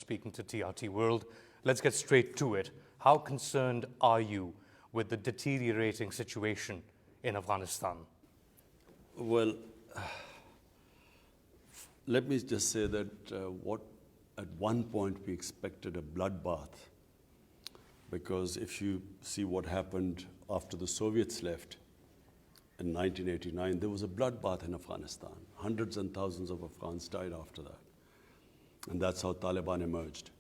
speaking to TRT World. Let's get straight to it. How concerned are you with the deteriorating situation in Afghanistan? Well, let me just say that what at one point we expected a bloodbath, because if you see what happened after the Soviets left in 1989, there was a bloodbath in Afghanistan. Hundreds and thousands of Afghans died after that. And that's how Taliban emerged.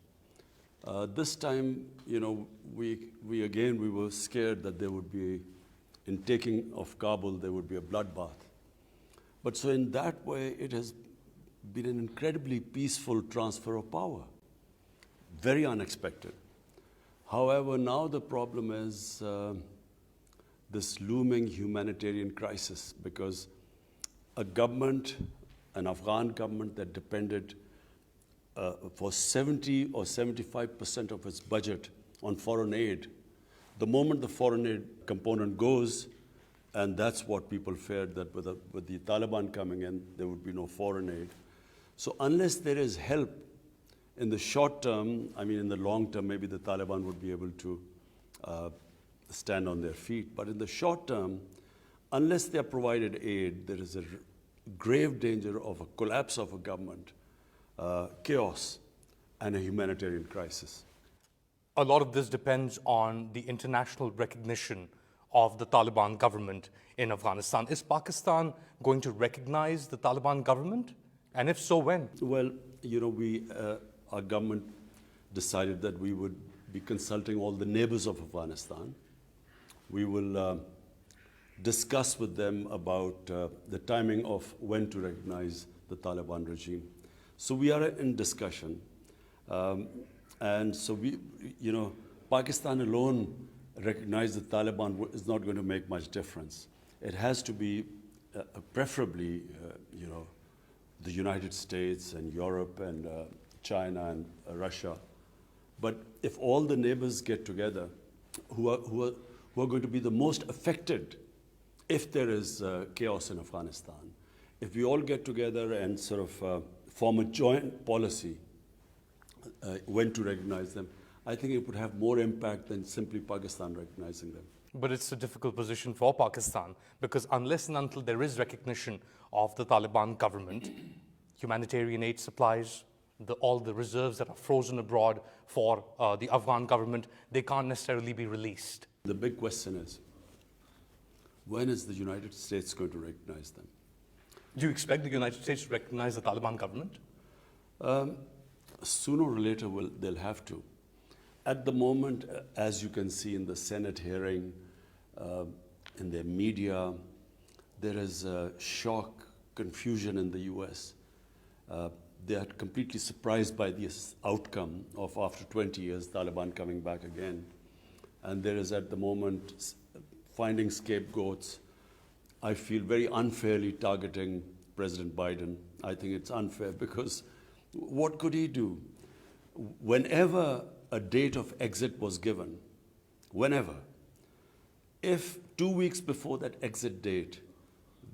This time, you know, we were scared that there would be, in taking of Kabul, there would be a bloodbath. But so in that way, it has been an incredibly peaceful transfer of power. Very unexpected. However, now the problem is this looming humanitarian crisis, because a government, an Afghan government that depended for 70 or 75% of its budget on foreign aid, the moment the foreign aid component goes, and that's what people feared, that with the Taliban coming in, there would be no foreign aid. So unless there is help in the short term, I mean in the long term, maybe the Taliban would be able to stand on their feet. But in the short term, unless they are provided aid, there is a grave danger of a collapse of a government, chaos, and a humanitarian crisis. A lot of this depends on the international recognition of the Taliban government in Afghanistan. Is Pakistan going to recognize the Taliban government? And if so, when? Well, you know, our government decided that we would be consulting all the neighbors of Afghanistan. We will discuss with them about the timing of when to recognize the Taliban regime. So we are in discussion. And so we, you know, Pakistan alone recognize the Taliban is not going to make much difference. It has to be preferably, you know, the United States and Europe and China and Russia. But if all the neighbors get together, who are going to be the most affected if there is chaos in Afghanistan, if we all get together and sort of form a joint policy when to recognize them, I think it would have more impact than simply Pakistan recognizing them. But it's a difficult position for Pakistan, because unless and until there is recognition of the Taliban government, humanitarian aid supplies, all the reserves that are frozen abroad for the Afghan government, they can't necessarily be released. The big question is, when is the United States going to recognize them? Do you expect the United States to recognize the Taliban government? Sooner or later, they'll have to. At the moment, as you can see in the Senate hearing, in the media, there is shock, confusion in the US. They are completely surprised by this outcome of, after 20 years, Taliban coming back again. And there is at the moment finding scapegoats. I feel very unfairly targeting President Biden. I think it's unfair because what could he do? Whenever a date of exit was given, whenever, if 2 weeks before that exit date,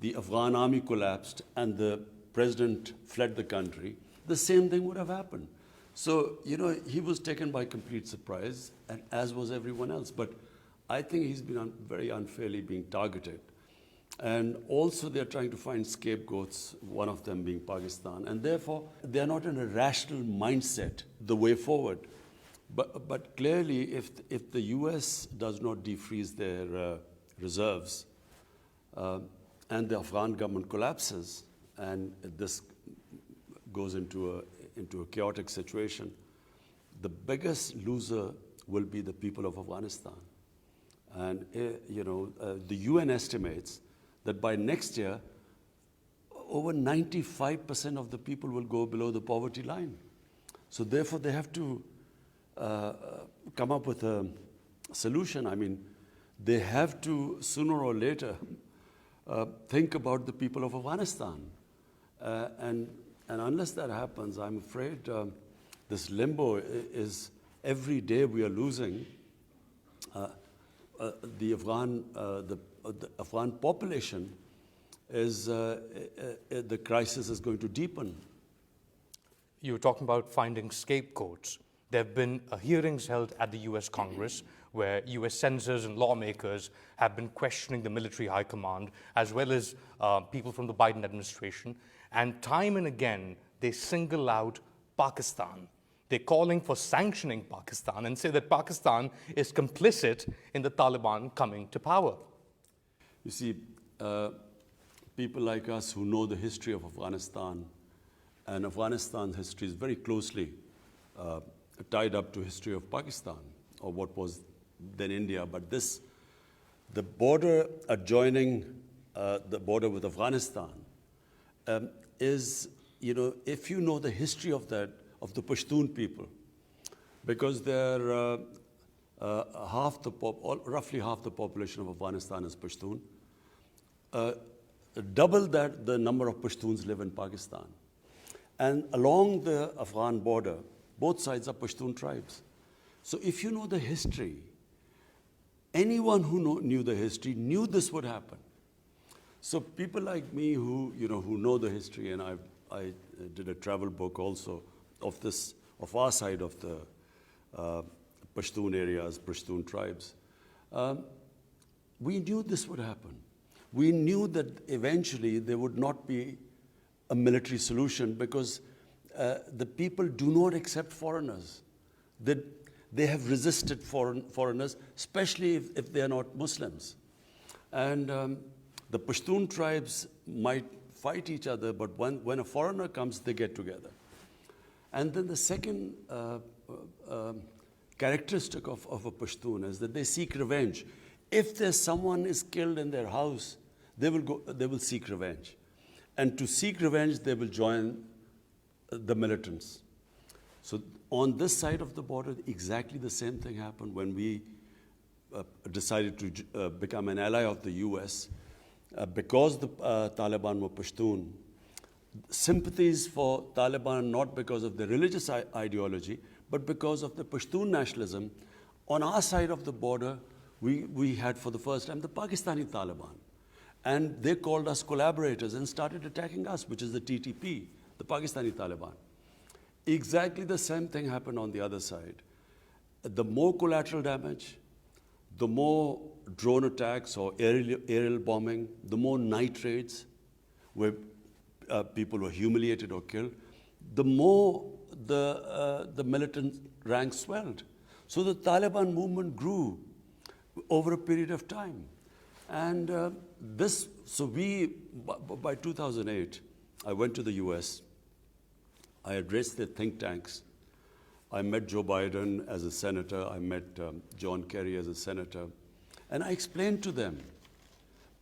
the Afghan army collapsed and the president fled the country, the same thing would have happened. So, you know, he was taken by complete surprise, and as was everyone else. But I think he's been very unfairly being targeted. And also they're trying to find scapegoats, one of them being Pakistan. And therefore, they're not in a rational mindset the way forward. But clearly, if the US does not defreeze their reserves, and the Afghan government collapses, and this goes into a chaotic situation, the biggest loser will be the people of Afghanistan. And you know, the UN estimates that by next year, over 95% of the people will go below the poverty line. So therefore, they have to come up with a solution. I mean, they have to, sooner or later, think about the people of Afghanistan. And unless that happens, I'm afraid this limbo is, every day we are losing. The Afghan population is, the crisis is going to deepen. You were talking about finding scapegoats. There have been hearings held at the US Congress where US senators and lawmakers have been questioning the military high command as well as people from the Biden administration. And time and again, they single out Pakistan. They're calling for sanctioning Pakistan and say that Pakistan is complicit in the Taliban coming to power. You see, people like us who know the history of Afghanistan, and Afghanistan's history is very closely tied up to history of Pakistan, or what was then India. But the border adjoining the border with Afghanistan is, if you know the history of that, of the Pashtun people, because they're roughly half the population of Afghanistan is Pashtun. Double that, the number of Pashtuns live in Pakistan. And along the Afghan border, both sides are Pashtun tribes. So if you know the history, anyone who knew the history knew this would happen. So people like me who know the history, and I did a travel book also of our side of the Pashtun areas, Pashtun tribes. We knew this would happen. We knew that eventually there would not be a military solution because the people do not accept foreigners. They have resisted foreigners, especially if they are not Muslims. And the Pashtun tribes might fight each other, but when a foreigner comes, they get together. And then the second characteristic of a Pashtun is that they seek revenge. If there's someone is killed in their house, they will seek revenge. And to seek revenge, they will join the militants. So on this side of the border, exactly the same thing happened when we decided to become an ally of the US. Because the Taliban were Pashtun, sympathies for Taliban not because of the religious ideology, but because of the Pashtun nationalism. On our side of the border, we had for the first time the Pakistani Taliban. And they called us collaborators and started attacking us, which is the TTP, the Pakistani Taliban. Exactly the same thing happened on the other side. The more collateral damage, the more drone attacks or aerial bombing, the more night raids where people were humiliated or killed, the more the militant ranks swelled. So the Taliban movement grew over a period of time. And by 2008, I went to the US. I addressed the think tanks. I met Joe Biden as a senator. I met John Kerry as a senator. And I explained to them.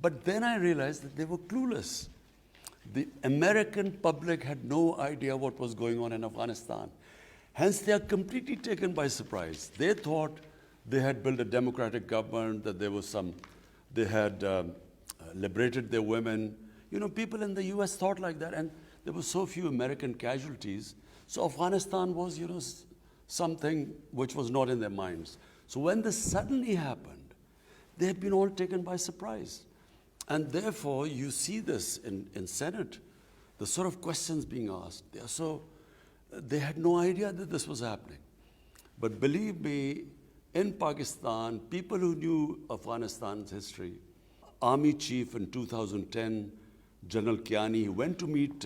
But then I realized that they were clueless. The American public had no idea what was going on in Afghanistan. Hence, they are completely taken by surprise. They thought they had built a democratic government, that they had liberated their women. People in the US thought like that, and there were so few American casualties. So Afghanistan was, something which was not in their minds. So when this suddenly happened, they had been all taken by surprise. And therefore, you see this in Senate, the sort of questions being asked. They had no idea that this was happening. But believe me, in Pakistan, people who knew Afghanistan's history, Army Chief in 2010, General Kiani, went to meet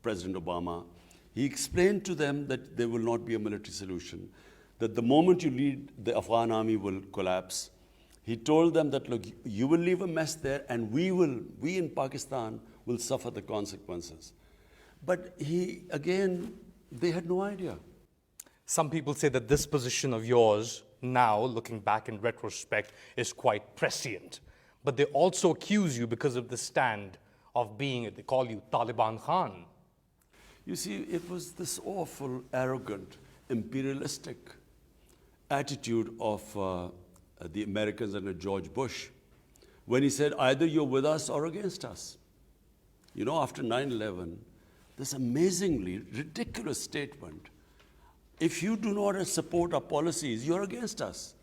President Obama. He explained to them that there will not be a military solution, that the moment you lead, the Afghan army will collapse. He told them that, look, you will leave a mess there, and we in Pakistan will suffer the consequences. But they had no idea. Some people say that this position of yours, now looking back in retrospect, is quite prescient. But they also accuse you because of the stand of being, they call you Taliban Khan. You see, it was this awful, arrogant, imperialistic attitude of the Americans under George Bush when he said, either you're with us or against us. After 9/11, this amazingly ridiculous statement, if you do not support our policies, you're against us.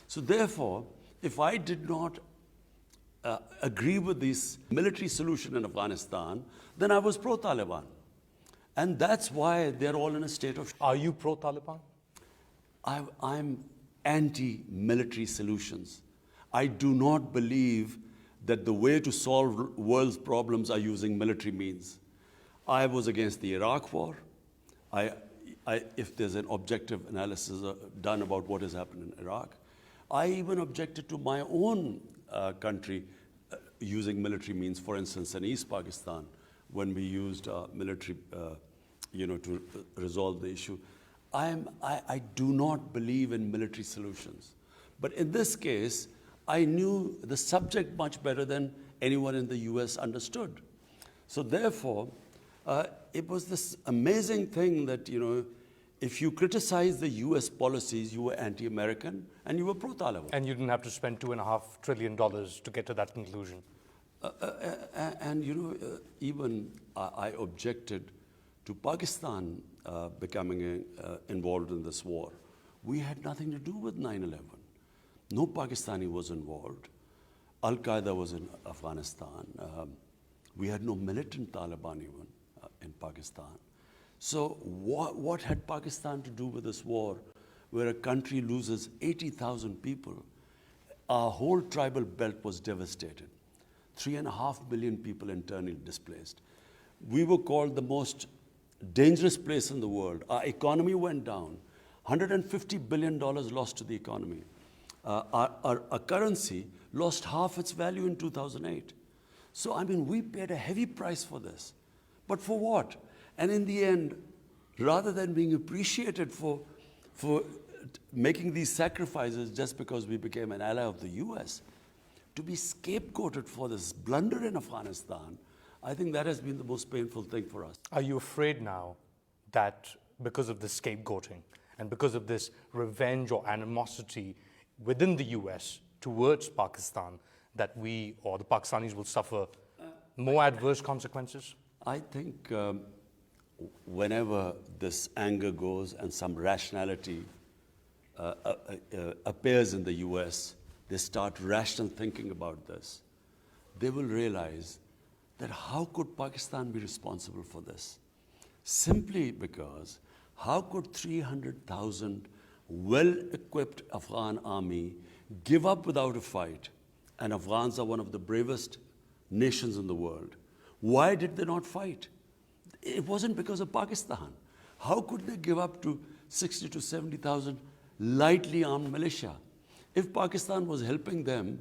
So therefore, if I did not agree with this military solution in Afghanistan, then I was pro-Taliban. And that's why they're all in a state of... Are you pro-Taliban? I'm anti-military solutions. I do not believe that the way to solve world's problems are using military means. I was against the Iraq war. If there's an objective analysis done about what has happened in Iraq, I even objected to my own country using military means, for instance, in East Pakistan, when we used military, to resolve the issue. I do not believe in military solutions. But in this case, I knew the subject much better than anyone in the US understood. So therefore, it was this amazing thing that, if you criticize the US policies, you were anti-American and you were pro-Taliban. And you didn't have to spend $2.5 trillion to get to that conclusion. Even I objected to Pakistan becoming involved in this war. We had nothing to do with 9/11. No Pakistani was involved. Al-Qaeda was in Afghanistan. We had no militant Taliban even in Pakistan. So what had Pakistan to do with this war, where a country loses 80,000 people? Our whole tribal belt was devastated. 3.5 million people internally displaced. We were called the most dangerous place in the world. Our economy went down. $150 billion lost to the economy. Our currency lost half its value in 2008. So, we paid a heavy price for this. But for what? And in the end, rather than being appreciated for making these sacrifices just because we became an ally of the US, to be scapegoated for this blunder in Afghanistan, I think that has been the most painful thing for us. Are you afraid now that because of this scapegoating and because of this revenge or animosity within the US towards Pakistan, that we or the Pakistanis will suffer more adverse consequences? I think whenever this anger goes and some rationality appears in the US, they start rational thinking about this. They will realize that how could Pakistan be responsible for this? Simply because how could 300,000 well-equipped Afghan army give up without a fight? And Afghans are one of the bravest nations in the world. Why did they not fight? It wasn't because of Pakistan. How could they give up to 60 to 70,000 lightly armed militia? If Pakistan was helping them,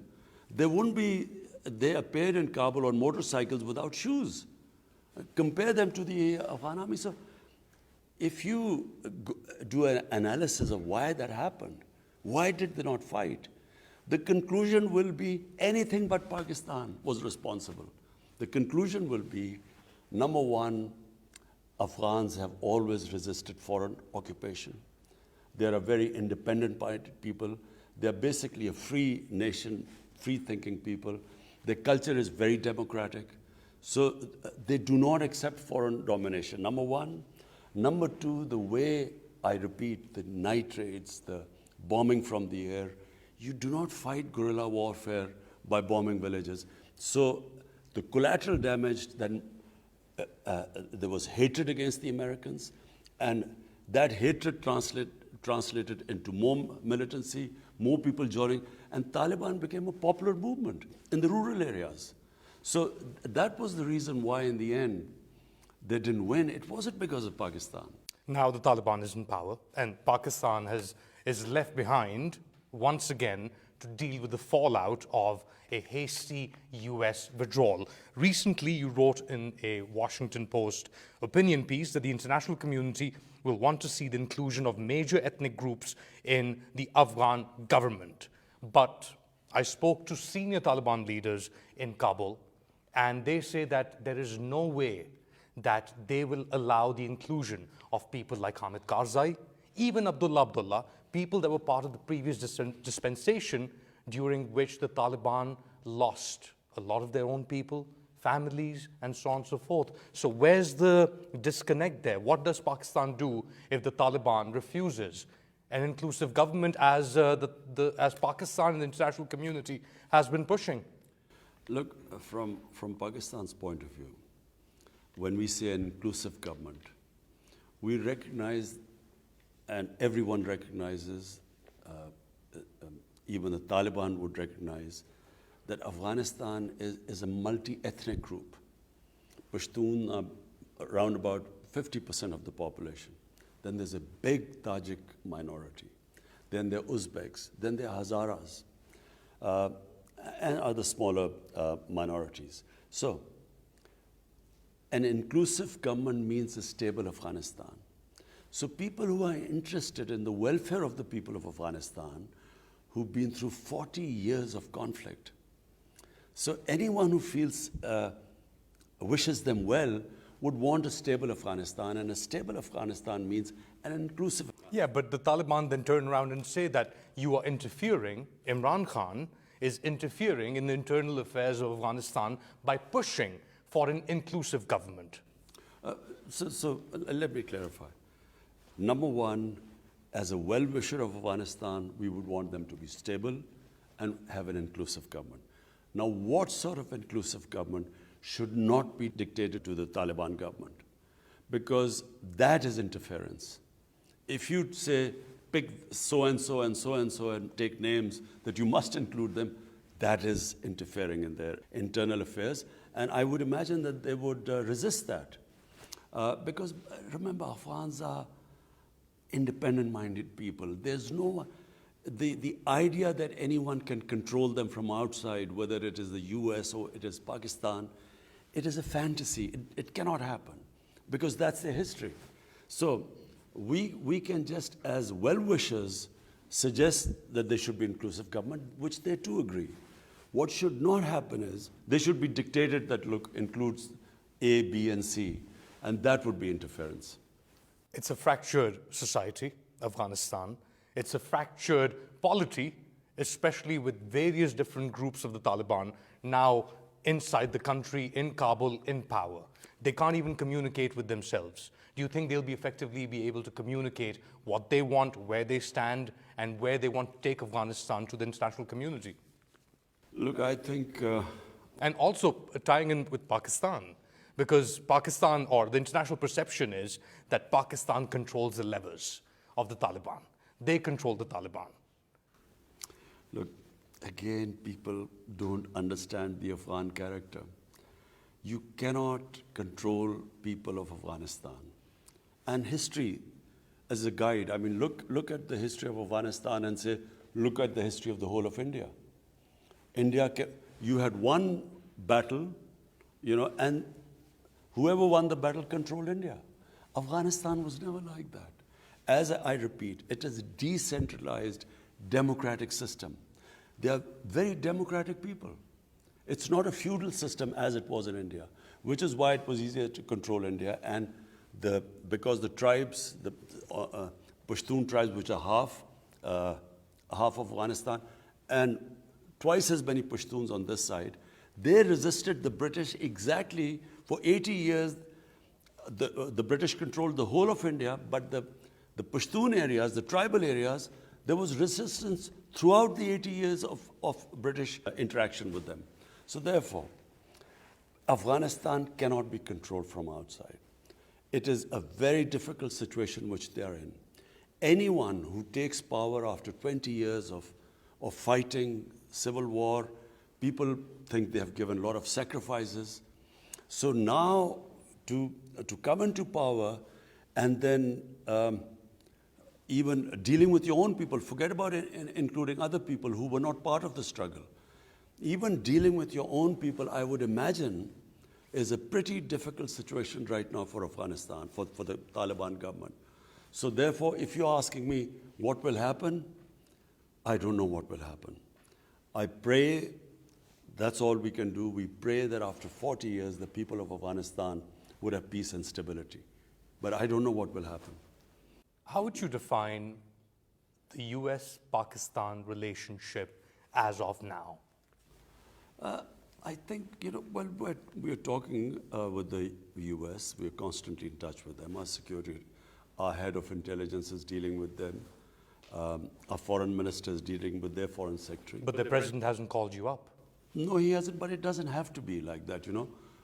they appeared in Kabul on motorcycles without shoes. Compare them to the Afghan army. So if you do an analysis of why that happened, why did they not fight, the conclusion will be anything but Pakistan was responsible. The conclusion will be, number one, Afghans have always resisted foreign occupation. They're a very independent people. They're basically a free nation, free-thinking people. Their culture is very democratic. So they do not accept foreign domination, number one. Number two, the way, I repeat, the night raids, the bombing from the air, you do not fight guerrilla warfare by bombing villages. So the collateral damage, then there was hatred against the Americans, and that hatred translated into more militancy, more people joining, and Taliban became a popular movement in the rural areas. So that was the reason why in the end they didn't win. It wasn't because of Pakistan. Now the Taliban is in power and Pakistan is left behind once again to deal with the fallout of a hasty US withdrawal. Recently, you wrote in a Washington Post opinion piece that the international community will want to see the inclusion of major ethnic groups in the Afghan government. But I spoke to senior Taliban leaders in Kabul, and they say that there is no way that they will allow the inclusion of people like Hamid Karzai, even Abdullah, people that were part of the previous dispensation during which the Taliban lost a lot of their own people, families, and so on and so forth. So where's the disconnect there? What does Pakistan do if the Taliban refuses an inclusive government as Pakistan and the international community has been pushing? Look, from Pakistan's point of view, when we say an inclusive government, we recognize, and everyone recognizes, even the Taliban would recognize, that Afghanistan is a multi-ethnic group. Pashtun are around about 50% of the population. Then there's a big Tajik minority. Then there are Uzbeks. Then there are Hazaras, and other smaller minorities. So, an inclusive government means a stable Afghanistan. So people who are interested in the welfare of the people of Afghanistan, who've been through 40 years of conflict. So anyone who feels, wishes them well, would want a stable Afghanistan, and a stable Afghanistan means an inclusive. Yeah, but the Taliban then turn around and say that you are interfering, Imran Khan is interfering in the internal affairs of Afghanistan by pushing for an inclusive government. So let me clarify. Number one, as a well-wisher of Afghanistan, we would want them to be stable and have an inclusive government. Now, what sort of inclusive government should not be dictated to the Taliban government? Because that is interference. If you say, pick so-and-so and so-and-so and take names that you must include them, that is interfering in their internal affairs. And I would imagine that they would resist that. Because remember, Afghans are independent-minded people. There's no, the idea that anyone can control them from outside, whether it is the US or it is Pakistan, it is a fantasy. It cannot happen because that's their history. So we can just, as well-wishers, suggest that there should be inclusive government, which they too agree. What should not happen is they should be dictated that, look, includes A, B, and C, and that would be interference. It's a fractured society, Afghanistan. It's a fractured polity, especially with various different groups of the Taliban now inside the country, in Kabul, in power. They can't even communicate with themselves. Do you think they'll effectively be able to communicate what they want, where they stand, and where they want to take Afghanistan to the international community? Look, I think... And also tying in with Pakistan, because Pakistan, or the international perception is that Pakistan controls the levers of the Taliban. They control the Taliban. Look, again, people don't understand the Afghan character. You cannot control people of Afghanistan. And history as a guide, I mean, look at the history of Afghanistan and say, look at the history of the whole of India. You had one battle, and whoever won the battle controlled India. Afghanistan was never like that. As I repeat, it is a decentralized, democratic system. They are very democratic people. It's not a feudal system as it was in India, which is why it was easier to control India. And because the tribes, the Pashtun tribes, which are half of Afghanistan, and twice as many Pashtuns on this side, they resisted the British exactly for 80 years. The British controlled the whole of India, but the Pashtun areas, the tribal areas, there was resistance throughout the 80 years of British interaction with them. So therefore, Afghanistan cannot be controlled from outside. It is a very difficult situation which they are in. Anyone who takes power after 20 years of fighting, civil war, people think they have given a lot of sacrifices. So now to come into power and then even dealing with your own people, forget about including other people who were not part of the struggle. Even dealing with your own people, I would imagine, is a pretty difficult situation right now for Afghanistan, for the Taliban government. So therefore, if you're asking me what will happen, I don't know what will happen. I pray, that's all we can do. We pray that after 40 years, the people of Afghanistan would have peace and stability. But I don't know what will happen. How would you define the US-Pakistan relationship as of now? I think, well, we're talking with the US. We're constantly in touch with them. Our security, our head of intelligence is dealing with them. Our foreign minister is dealing with their foreign secretary. But the president hasn't called you up. No, he hasn't, but it doesn't have to be like that,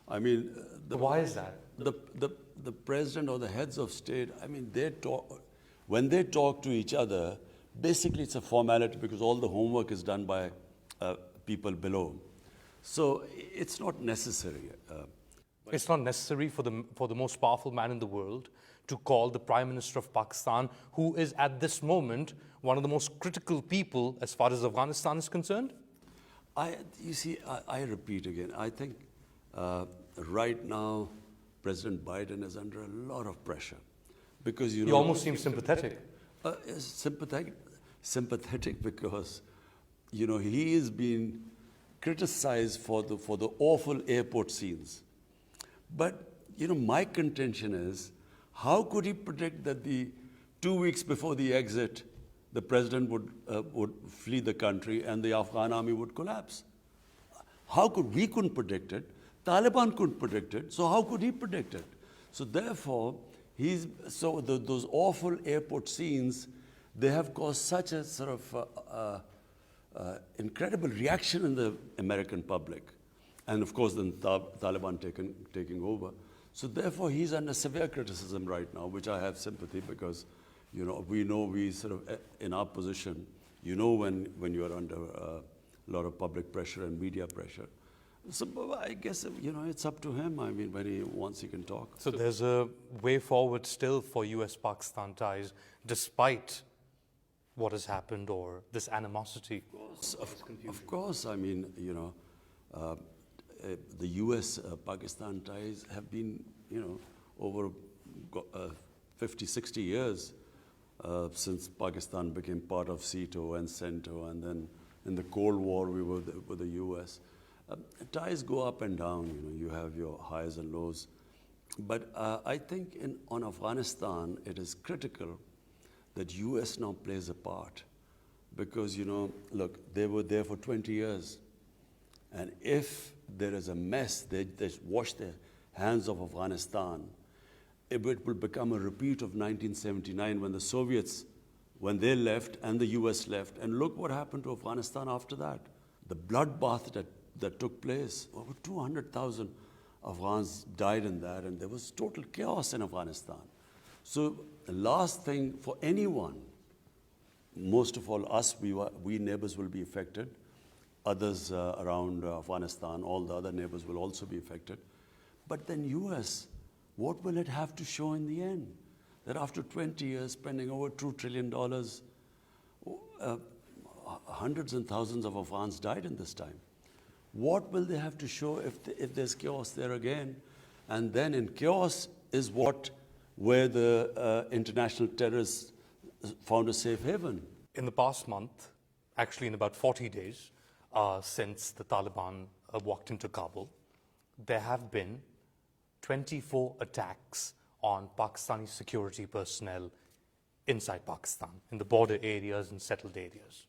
I mean... Why is that? the president or the heads of state, I mean, when they talk to each other, basically it's a formality because all the homework is done by people below. So it's not necessary. It's not necessary for the most powerful man in the world to call the Prime Minister of Pakistan, who is at this moment one of the most critical people as far as Afghanistan is concerned? You see, I repeat again, I think right now President Biden is under a lot of pressure because, You almost seem sympathetic. Sympathetic because, he is being criticized for the awful airport scenes. But, my contention is, how could he predict that 2 weeks before the exit, the president would flee the country and the Afghan army would collapse? We couldn't predict it. Taliban couldn't predict it. So how could he predict it? So therefore, those awful airport scenes, they have caused such a sort of incredible reaction in the American public. And of course, then Taliban taking over. So therefore, he's under severe criticism right now, which I have sympathy because, we sort of, in our position, when you are under a lot of public pressure and media pressure. So I guess, it's up to him. I mean, when he wants, he can talk. So there's a way forward still for US-Pakistan ties, despite what has happened or this animosity? Of course. I mean, the US-Pakistan ties have been, over 50, 60 years since Pakistan became part of SEATO and CENTO, and then in the Cold War we were with the US. Ties go up and down, you have your highs and lows. But I think on Afghanistan, it is critical that US now plays a part. Because, look, they were there for 20 years. And if there is a mess, they wash their hands of Afghanistan, it will become a repeat of 1979 when the Soviets, when they left and the US left. And look what happened to Afghanistan after that. The bloodbath that took place, over 200,000 Afghans died in that, and there was total chaos in Afghanistan. So the last thing for anyone, most of all us, we neighbors will be affected. Others around Afghanistan, all the other neighbors will also be affected. But then US, what will it have to show in the end? That after 20 years, spending over $2 trillion, hundreds and thousands of Afghans died in this time. What will they have to show if there's chaos there again? And then in chaos is where the international terrorists found a safe haven. In the past month, actually in about 40 days, since the Taliban walked into Kabul, there have been 24 attacks on Pakistani security personnel inside Pakistan, in the border areas and settled areas.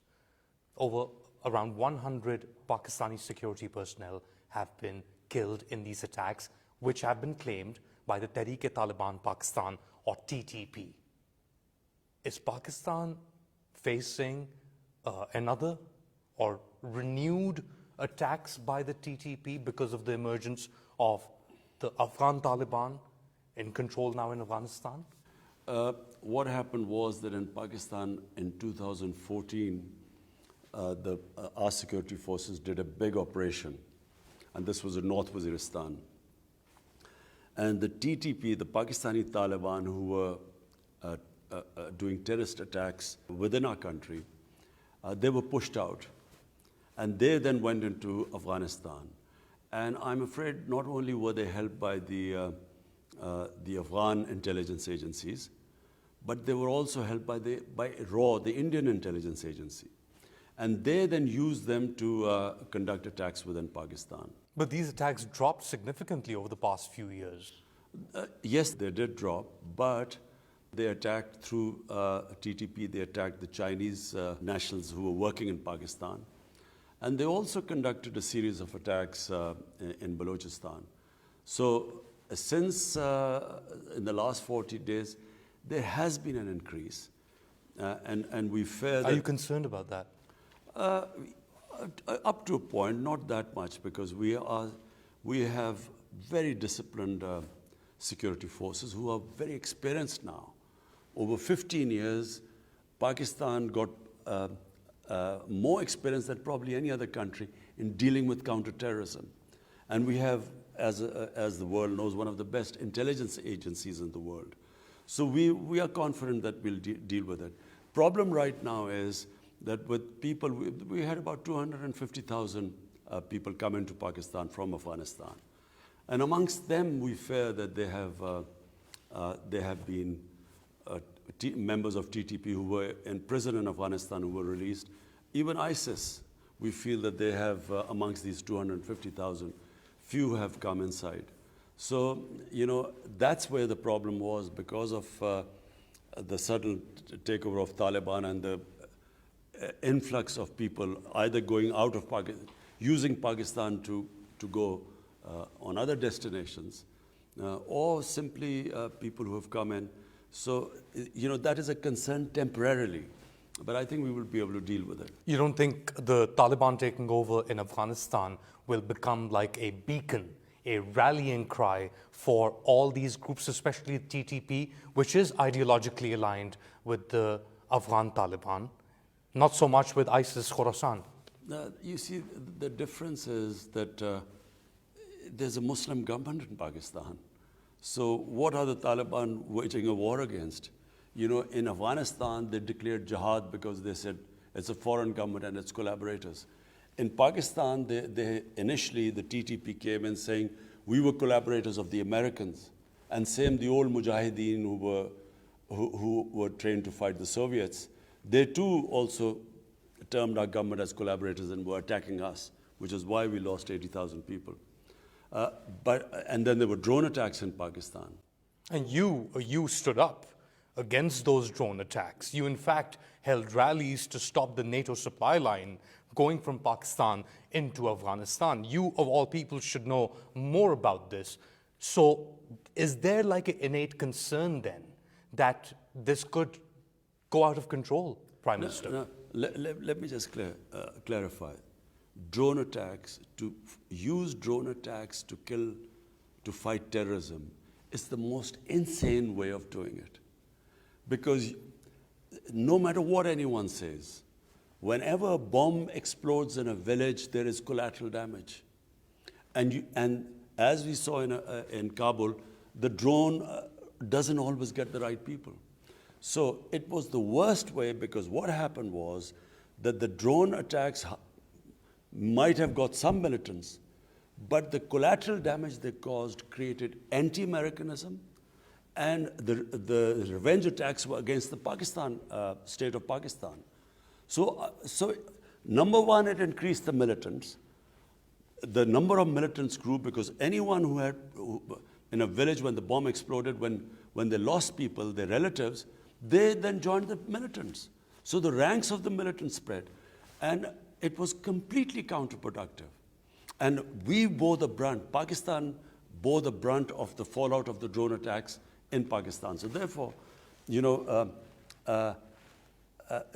Around 100 Pakistani security personnel have been killed in these attacks, which have been claimed by the Tehreek-e-Taliban Pakistan, or TTP. Is Pakistan facing another or renewed attacks by the TTP because of the emergence of the Afghan Taliban in control now in Afghanistan? What happened was that in Pakistan in 2014, our security forces did a big operation, and this was in North Waziristan. And the TTP, the Pakistani Taliban, who were doing terrorist attacks within our country, they were pushed out. And they then went into Afghanistan. And I'm afraid not only were they helped by the Afghan intelligence agencies, but they were also helped by RAW, the Indian intelligence agency. And they then used them to conduct attacks within Pakistan. But these attacks dropped significantly over the past few years. Yes, they did drop, but they attacked through TTP, they attacked the Chinese nationals who were working in Pakistan. And they also conducted a series of attacks in Balochistan. So since in the last 40 days, there has been an increase. And we fear that... Are you concerned about that? Up to a point, not that much, because we have very disciplined security forces who are very experienced now. Over 15 years, Pakistan got more experience than probably any other country in dealing with counterterrorism. And we have, as the world knows, one of the best intelligence agencies in the world. So we are confident that we'll deal with it. Problem right now is that with people, we had about 250,000 people come into Pakistan from Afghanistan. And amongst them, we fear that they have been members of TTP who were in prison in Afghanistan who were released. Even ISIS, we feel that they have, amongst these 250,000, few have come inside. So, that's where the problem was because of the sudden takeover of Taliban and the influx of people either going out of Pakistan, using Pakistan to go on other destinations, or simply people who have come in. So, that is a concern temporarily, but I think we will be able to deal with it. You don't think the Taliban taking over in Afghanistan will become like a beacon, a rallying cry for all these groups, especially TTP, which is ideologically aligned with the Afghan Taliban, not so much with ISIS Khorasan? You see, the difference is that there's a Muslim government in Pakistan. So what are the Taliban waging a war against? In Afghanistan, they declared jihad because they said it's a foreign government and its collaborators. In Pakistan, initially the TTP came in saying, we were collaborators of the Americans. And same the old Mujahideen who were trained to fight the Soviets, they too also termed our government as collaborators and were attacking us, which is why we lost 80,000 people. And then there were drone attacks in Pakistan. And you stood up against those drone attacks. You, in fact, held rallies to stop the NATO supply line going from Pakistan into Afghanistan. You, of all people, should know more about this. So is there like an innate concern then that this could go out of control, Prime Minister? No, let me just clarify. Drone attacks, to use drone attacks to fight terrorism is the most insane way of doing it. Because no matter what anyone says, whenever a bomb explodes in a village, there is collateral damage. And as we saw in Kabul, the drone doesn't always get the right people. So it was the worst way, because what happened was that the drone attacks might have got some militants, but the collateral damage they caused created anti-Americanism, and the revenge attacks were against the state of Pakistan. So number one, it increased the militants. The number of militants grew because anyone who in a village when the bomb exploded, when they lost people, their relatives, they then joined the militants. So the ranks of the militants spread, and it was completely counterproductive. And we bore the brunt. Pakistan bore the brunt of the fallout of the drone attacks in Pakistan. So therefore,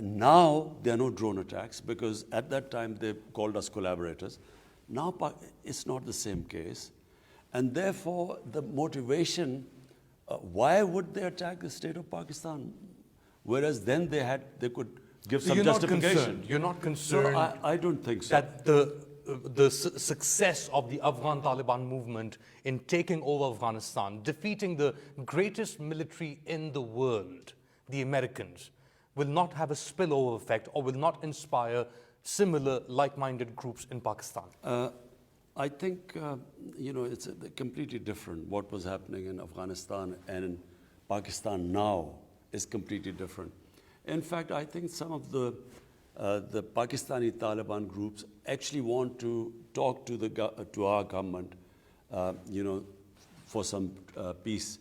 now there are no drone attacks, because at that time they called us collaborators. Now it's not the same case. And therefore, the motivation, why would they attack the state of Pakistan? Whereas then they could give some justification. You're not concerned. No, I don't think so. That the success of the Afghan Taliban movement in taking over Afghanistan, defeating the greatest military in the world, the Americans, will not have a spillover effect or will not inspire similar like-minded groups in Pakistan? I think, it's completely different. What was happening in Afghanistan and in Pakistan now is completely different. In fact, I think some of the Pakistani Taliban groups actually want to talk to our government, for some peace,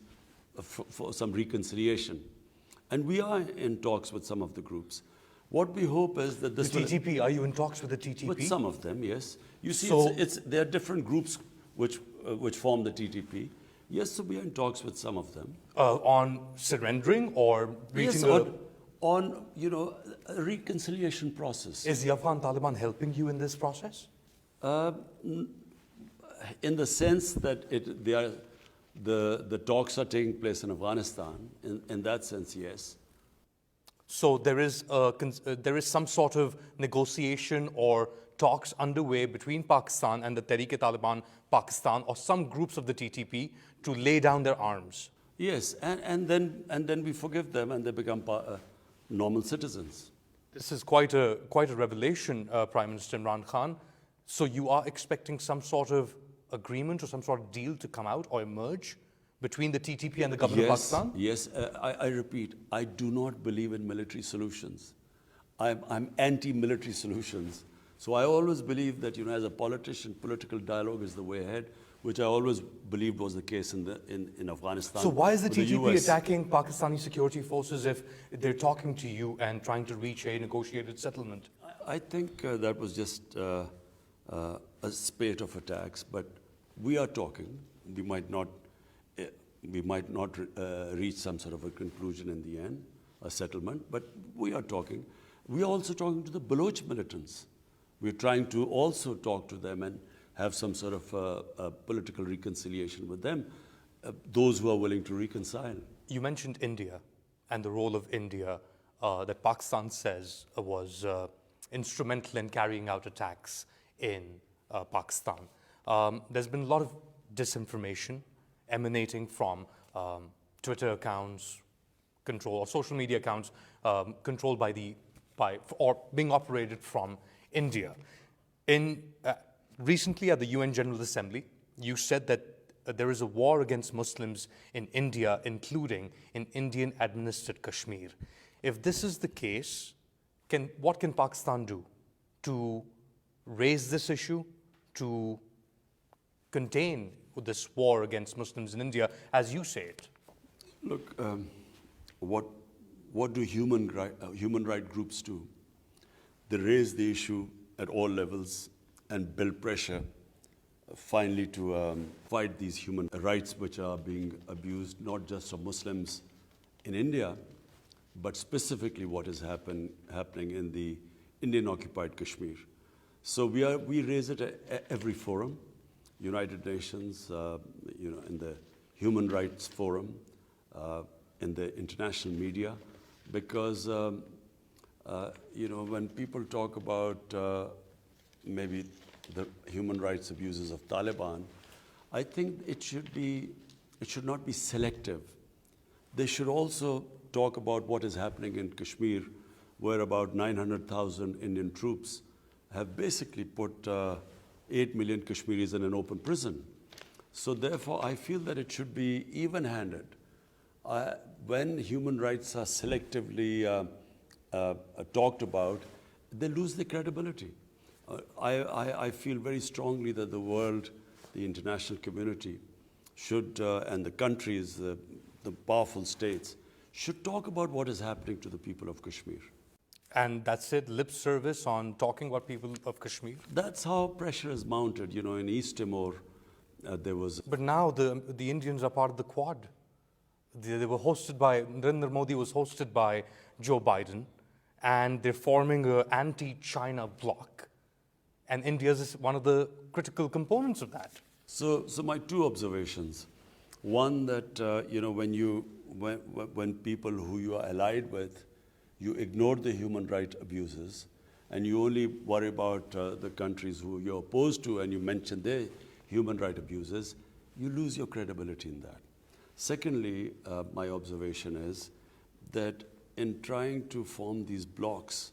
for some reconciliation. And we are in talks with some of the groups. What we hope is that this The TTP, are you in talks with the TTP? With some of them, yes. You see, So- there are different groups which form the TTP. Yes, so we are in talks with some of them. On surrendering or reaching Yes, on a reconciliation process. Is the Afghan Taliban helping you in this process? In the sense that The talks are taking place in Afghanistan. In that sense, yes. So there is some sort of negotiation or talks underway between Pakistan and the Tehreek-e-Taliban Pakistan or some groups of the TTP to lay down their arms. Yes, and then we forgive them and they become normal citizens. This is quite a revelation, Prime Minister Imran Khan. So you are expecting some sort of agreement or some sort of deal to come out or emerge between the TTP and the government of Pakistan? Yes, I repeat, I do not believe in military solutions. I'm anti-military solutions. So I always believe that, as a politician, political dialogue is the way ahead, which I always believed was the case in Afghanistan. So why is the TTP attacking Pakistani security forces if they're talking to you and trying to reach a negotiated settlement? I think that was just a spate of attacks, but we are talking. We might not reach some sort of a conclusion in the end, a settlement, but we are talking. We are also talking to the Baloch militants. We're trying to also talk to them and have some sort of political reconciliation with them, those who are willing to reconcile. You mentioned India and the role of India that Pakistan says was instrumental in carrying out attacks in Pakistan. There's been a lot of disinformation emanating from Twitter accounts or social media accounts controlled or being operated from India. Recently at the UN General Assembly, you said that there is a war against Muslims in India, including in Indian-administered Kashmir. If this is the case, what can Pakistan do to raise this issue, to contain this war against Muslims in India, as you say it? Look, what do human right groups do? They raise the issue at all levels and build pressure finally to fight these human rights which are being abused, not just of Muslims in India, but specifically what is happening in the Indian-occupied Kashmir. So we raise it at every forum, United Nations, in the Human Rights Forum, in the international media, because when people talk about maybe the human rights abuses of Taliban, I think it should not be selective. They should also talk about what is happening in Kashmir, where about 900,000 Indian troops have basically put 8 million Kashmiris in an open prison. So therefore, I feel that it should be even-handed. When human rights are selectively talked about, they lose their credibility. I feel very strongly that the world, the international community should, and the countries, the powerful states, should talk about what is happening to the people of Kashmir. And that's it, lip service on talking about people of Kashmir? That's how pressure is mounted. In East Timor, there was... But now the Indians are part of the Quad. They were hosted by, Narendra Modi was hosted by Joe Biden, and they're forming an anti-China bloc. And India is one of the critical components of that. So my two observations. One, that when people who you are allied with, you ignore the human rights abuses, and you only worry about the countries who you're opposed to, and you mention their human rights abuses, you lose your credibility in that. Secondly, my observation is that in trying to form these blocs,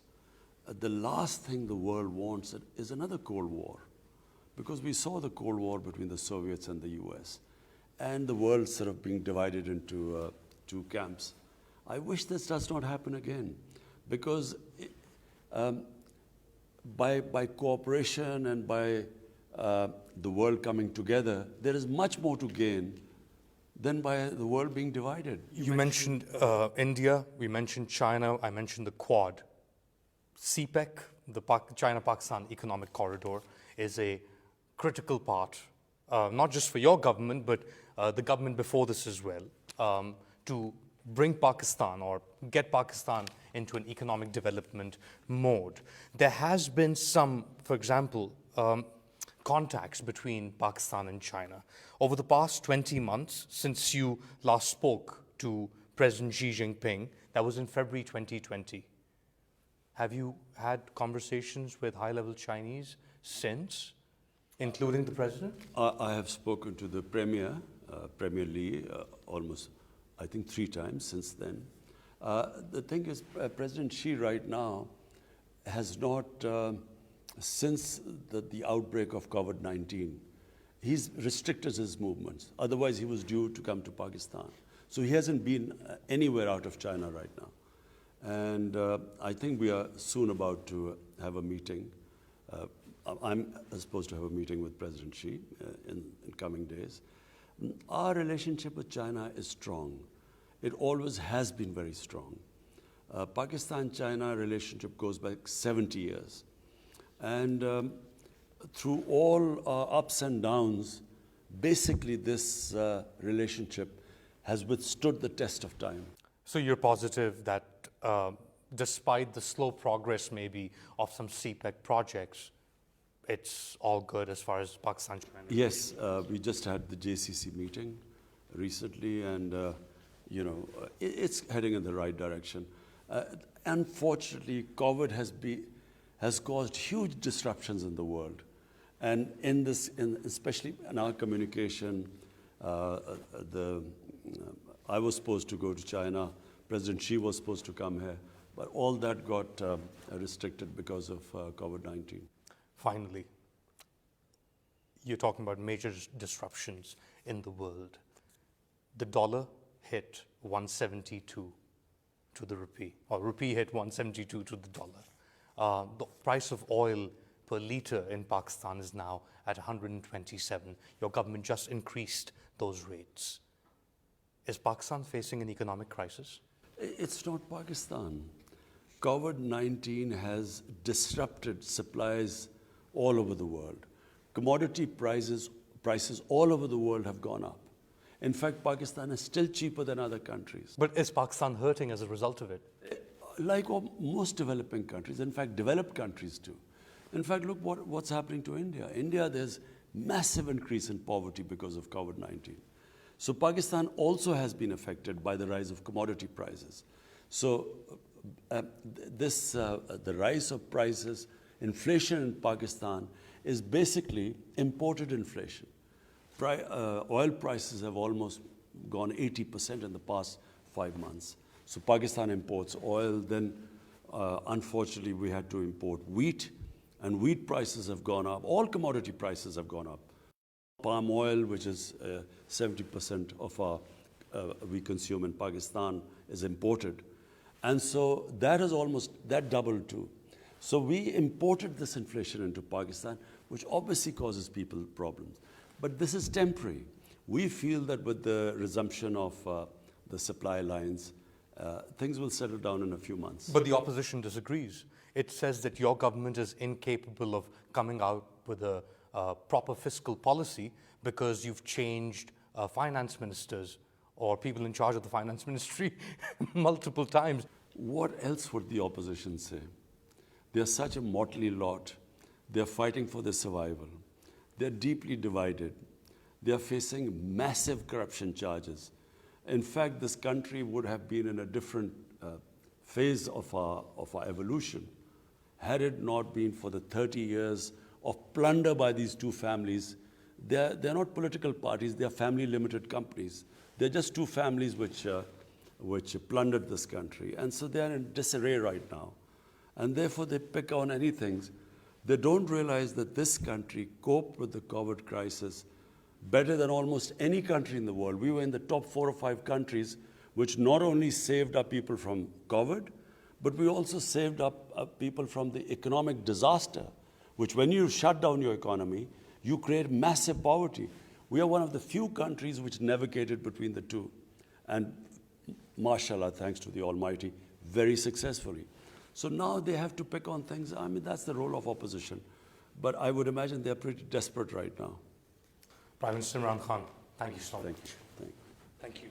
the last thing the world wants is another Cold War, because we saw the Cold War between the Soviets and the US, and the world sort of being divided into two camps. I wish this does not happen again, because by cooperation and by the world coming together, there is much more to gain than by the world being divided. You mentioned India, we mentioned China, I mentioned the Quad. CPEC, the China-Pakistan Economic Corridor, is a critical part, not just for your government, but the government before this as well, to bring Pakistan or get Pakistan into an economic development mode. There has been some, for example, contacts between Pakistan and China. Over the past 20 months, since you last spoke to President Xi Jinping, that was in February 2020, have you had conversations with high-level Chinese since, including the president? I have spoken to the Premier, Premier Li, almost, I think, 3 times since then. The thing is, President Xi right now has not, since the outbreak of COVID-19, he's restricted his movements. Otherwise, he was due to come to Pakistan. So he hasn't been anywhere out of China right now. And I think we are soon about to have a meeting. I'm supposed to have a meeting with President Xi in coming days. Our relationship with China is strong. It always has been very strong. Pakistan-China relationship goes back 70 years. And through all ups and downs, basically this relationship has withstood the test of time. So you're positive that despite the slow progress maybe of some CPEC projects, it's all good as far as Pakistan-China? Yes, we just had the JCC meeting recently, and it's heading in the right direction. Unfortunately, COVID has caused huge disruptions in the world, and especially in our communication. I was supposed to go to China. President Xi was supposed to come here, but all that got restricted because of COVID-19. Finally, you're talking about major disruptions in the world. The dollar hit 172 to the rupee, or rupee hit 172 to the dollar. The price of oil per litre in Pakistan is now at 127. Your government just increased those rates. Is Pakistan facing an economic crisis? It's not Pakistan. COVID-19 has disrupted supplies all over the world. Commodity prices all over the world have gone up. In fact, Pakistan is still cheaper than other countries. But is Pakistan hurting as a result of it? Like most developing countries, in fact, developed countries too. In fact, look what's happening to India. India, there's massive increase in poverty because of COVID-19. So Pakistan also has been affected by the rise of commodity prices. So the rise of prices, inflation in Pakistan is basically imported inflation. Oil prices have almost gone 80% in the past 5 months. So Pakistan imports oil, then unfortunately we had to import wheat, and wheat prices have gone up. All commodity prices have gone up. Palm oil, which is 70% of we consume in Pakistan, is imported. And so that doubled too. So we imported this inflation into Pakistan, which obviously causes people problems. But this is temporary. We feel that with the resumption of the supply lines, things will settle down in a few months. But the opposition disagrees. It says that your government is incapable of coming out with a proper fiscal policy because you've changed finance ministers or people in charge of the finance ministry multiple times. What else would the opposition say? They're such a motley lot. They're fighting for their survival. They're deeply divided. They're facing massive corruption charges. In fact, this country would have been in a different phase of our evolution had it not been for the 30 years of plunder by these two families. They're not political parties, they're family limited companies. They're just two families which plundered this country. And so they're in disarray right now. And therefore they pick on anything. They don't realize that this country coped with the COVID crisis better than almost any country in the world. We were in the top 4 or 5 countries which not only saved our people from COVID, but we also saved up people from the economic disaster, which when you shut down your economy, you create massive poverty. We are one of the few countries which navigated between the two. And mashallah, thanks to the Almighty, very successfully. So now they have to pick on things. I mean, that's the role of opposition. But I would imagine they're pretty desperate right now. Prime Minister Imran Khan, thank you so much. Thank you. Thank you.